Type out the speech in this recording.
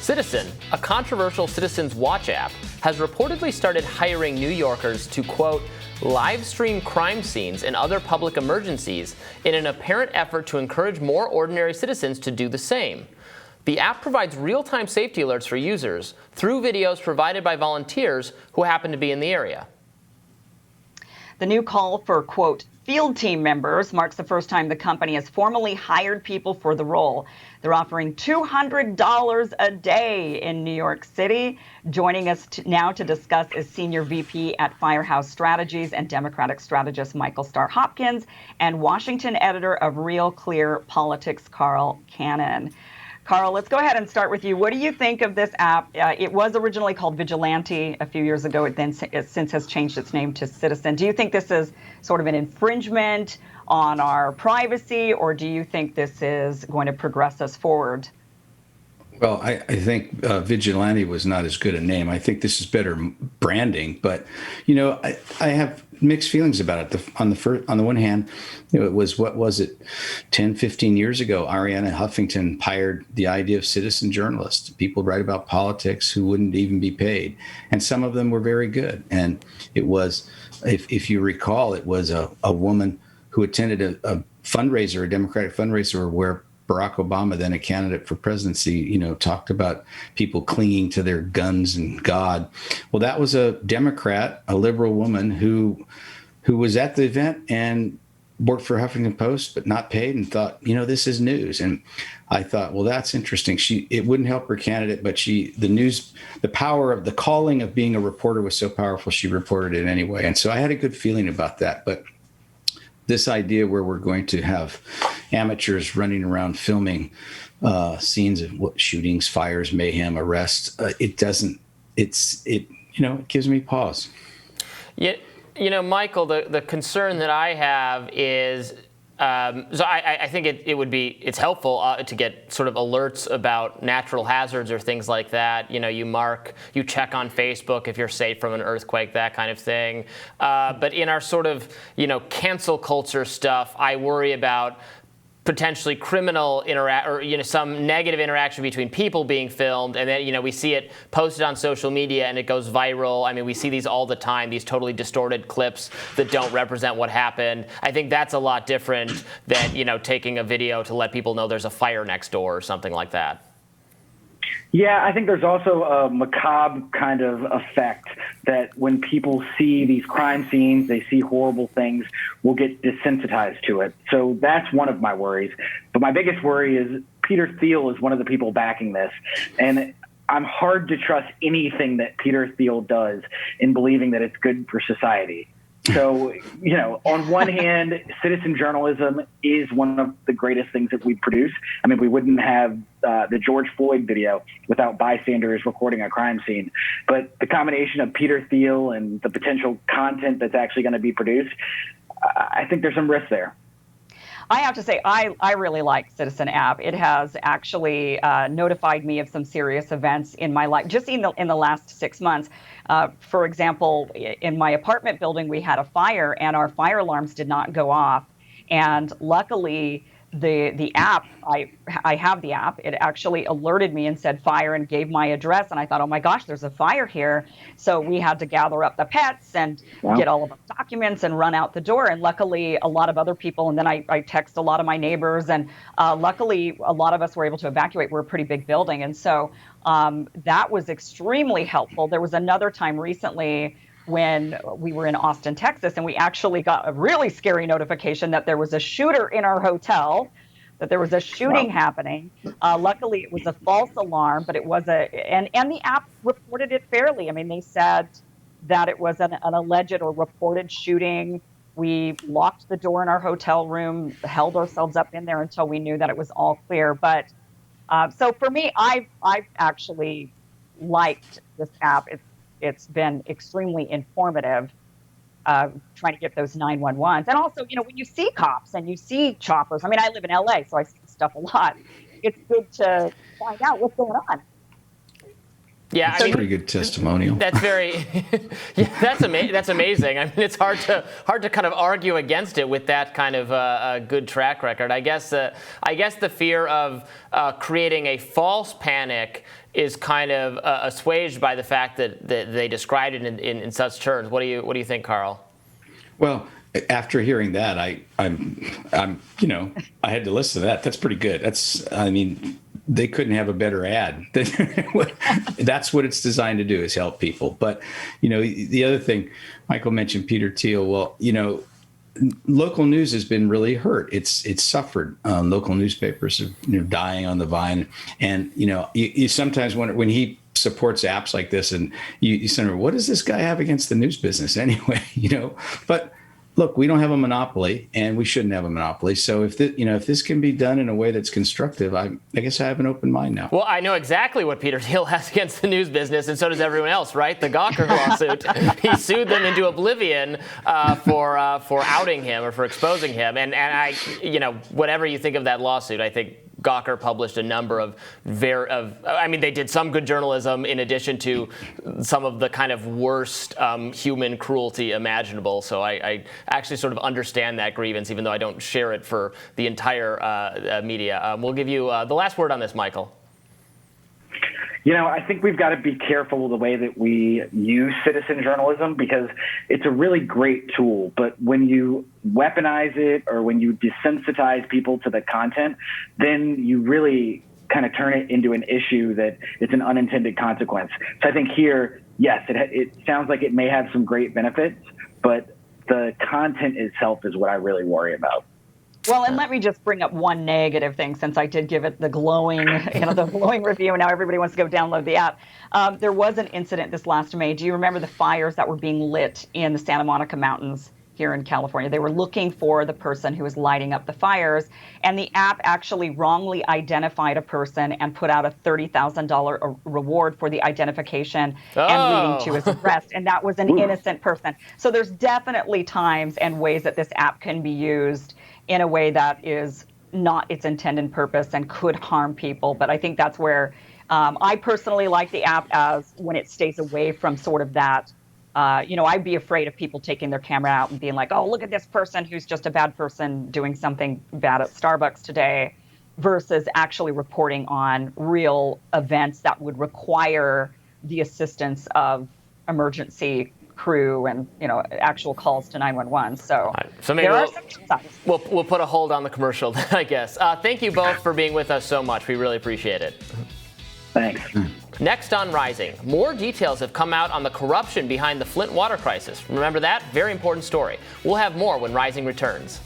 Citizen, a controversial Citizens Watch app, has reportedly started hiring New Yorkers to, quote, live stream crime scenes and other public emergencies in an apparent effort to encourage more ordinary citizens to do the same. The app provides real-time safety alerts for users through videos provided by volunteers who happen to be in the area. The new call for, quote, field team members marks the first time the company has formally hired people for the role. They're offering $200 a day in New York City. Joining us now to discuss is Senior VP at Firehouse Strategies and Democratic strategist Michael Starr Hopkins and Washington editor of Real Clear Politics, Carl Cannon. Carl, let's go ahead and start with you. What do you think of this app? It was originally called Vigilante a few years ago. It since has changed its name to Citizen. Do you think this is sort of an infringement on our privacy, or do you think this is going to progress us forward? Well, I think Vigilante was not as good a name. I think this is better branding. But, you know, I have mixed feelings about it. On the one hand, you know, it was, 10, 15 years ago, Arianna Huffington pioneered the idea of citizen journalists, people write about politics who wouldn't even be paid. And some of them were very good. And it was, if you recall, it was a woman who attended a fundraiser, a Democratic fundraiser, where Barack Obama, then a candidate for presidency, you know, talked about people clinging to their guns and God. Well, that was a Democrat, a liberal woman who was at the event and worked for Huffington Post, but not paid, and thought, you know, this is news. And I thought, well, that's interesting. It wouldn't help her candidate, but the power of the calling of being a reporter was so powerful, she reported it anyway. And so I had a good feeling about that. But this idea where we're going to have amateurs running around filming scenes of shootings, fires, mayhem, arrests, it gives me pause. Yeah, you know, Michael, the concern that I have is, so I think it's helpful to get sort of alerts about natural hazards or things like that. You know, you check on Facebook if you're safe from an earthquake, that kind of thing. But in our sort of, you know, cancel culture stuff, I worry about potentially criminal some negative interaction between people being filmed, and then, you know, we see it posted on social media and it goes viral. I mean, we see these all the time, these totally distorted clips that don't represent what happened. I think that's a lot different than, you know, taking a video to let people know there's a fire next door or something like that. Yeah, I think there's also a macabre kind of effect that when people see these crime scenes, they see horrible things, will get desensitized to it. So that's one of my worries. But my biggest worry is Peter Thiel is one of the people backing this. And I'm hard to trust anything that Peter Thiel does in believing that it's good for society. So, you know, on one hand, citizen journalism is one of the greatest things that we produce. I mean, we wouldn't have the George Floyd video without bystanders recording a crime scene. But the combination of Peter Thiel and the potential content that's actually going to be produced, I think there's some risk there. I have to say, I really like Citizen app. It has actually notified me of some serious events in my life, just in the last 6 months. For example, in my apartment building, we had a fire and our fire alarms did not go off. And luckily, the app, I have the app, it actually alerted me and said fire and gave my address. And I thought, oh my gosh, there's a fire here. So we had to gather up the pets and get all of our documents and run out the door. And luckily, a lot of other people, and then I text a lot of my neighbors. And luckily, a lot of us were able to evacuate. We're a pretty big building. And so that was extremely helpful. There was another time recently when we were in Austin, Texas, and we actually got a really scary notification that there was a shooter in our hotel, that there was a shooting happening. Luckily, it was a false alarm, but it was and the app reported it fairly. I mean, they said that it was an alleged or reported shooting. We locked the door in our hotel room, held ourselves up in there until we knew that it was all clear. But so for me, I've actually liked this app. It's been extremely informative, trying to get those 911s. And also, you know, when you see cops and you see choppers, I mean, I live in LA, so I see stuff a lot. It's good to find out what's going on. Yeah, That's a pretty good testimonial. That's very, yeah, that's amazing. I mean, it's hard to kind of argue against it with that kind of a good track record. I guess the fear of creating a false panic is kind of assuaged by the fact that they described it in such terms. What do you think, Carl? Well, after hearing that, I'm I had to listen to that. That's pretty good. They couldn't have a better ad. That's what it's designed to do, is help people. But, the other thing, Michael mentioned Peter Thiel. Well, local news has been really hurt. It's suffered. Local newspapers are dying on the vine. And, you sometimes wonder when he supports apps like this, and you wonder, what does this guy have against the news business anyway? But look, we don't have a monopoly, and we shouldn't have a monopoly. So if this can be done in a way that's constructive, I guess I have an open mind now. Well, I know exactly what Peter Thiel has against the news business, and so does everyone else, right? The Gawker lawsuit. He sued them into oblivion for outing him or for exposing him. And I, whatever you think of that lawsuit, I think Gawker published a number of they did some good journalism in addition to some of the kind of worst human cruelty imaginable. So I actually sort of understand that grievance, even though I don't share it for the entire media. We'll give you the last word on this, Michael. I think we've got to be careful of the way that we use citizen journalism, because it's a really great tool. But when you weaponize it or when you desensitize people to the content, then you really kind of turn it into an issue that it's an unintended consequence. So I think here, yes, it sounds like it may have some great benefits, but the content itself is what I really worry about. Well, and let me just bring up one negative thing, since I did give it the glowing review, and now everybody wants to go download the app. There was an incident this last May. Do you remember the fires that were being lit in the Santa Monica Mountains here in California? They were looking for the person who was lighting up the fires, and the app actually wrongly identified a person and put out a $30,000 reward for the identification and leading to his arrest, and that was an innocent person. So there's definitely times and ways that this app can be used in a way that is not its intended purpose and could harm people. But I think that's where I personally like the app, as when it stays away from sort of that, I'd be afraid of people taking their camera out and being like, oh, look at this person who's just a bad person doing something bad at Starbucks today, versus actually reporting on real events that would require the assistance of emergency crew and actual calls to 911. So maybe there are some sides. We'll put a hold on the commercial, I guess. Thank you both for being with us so much. We really appreciate it. Thanks. Next on Rising, more details have come out on the corruption behind the Flint water crisis. Remember that? Very important story. We'll have more when Rising returns.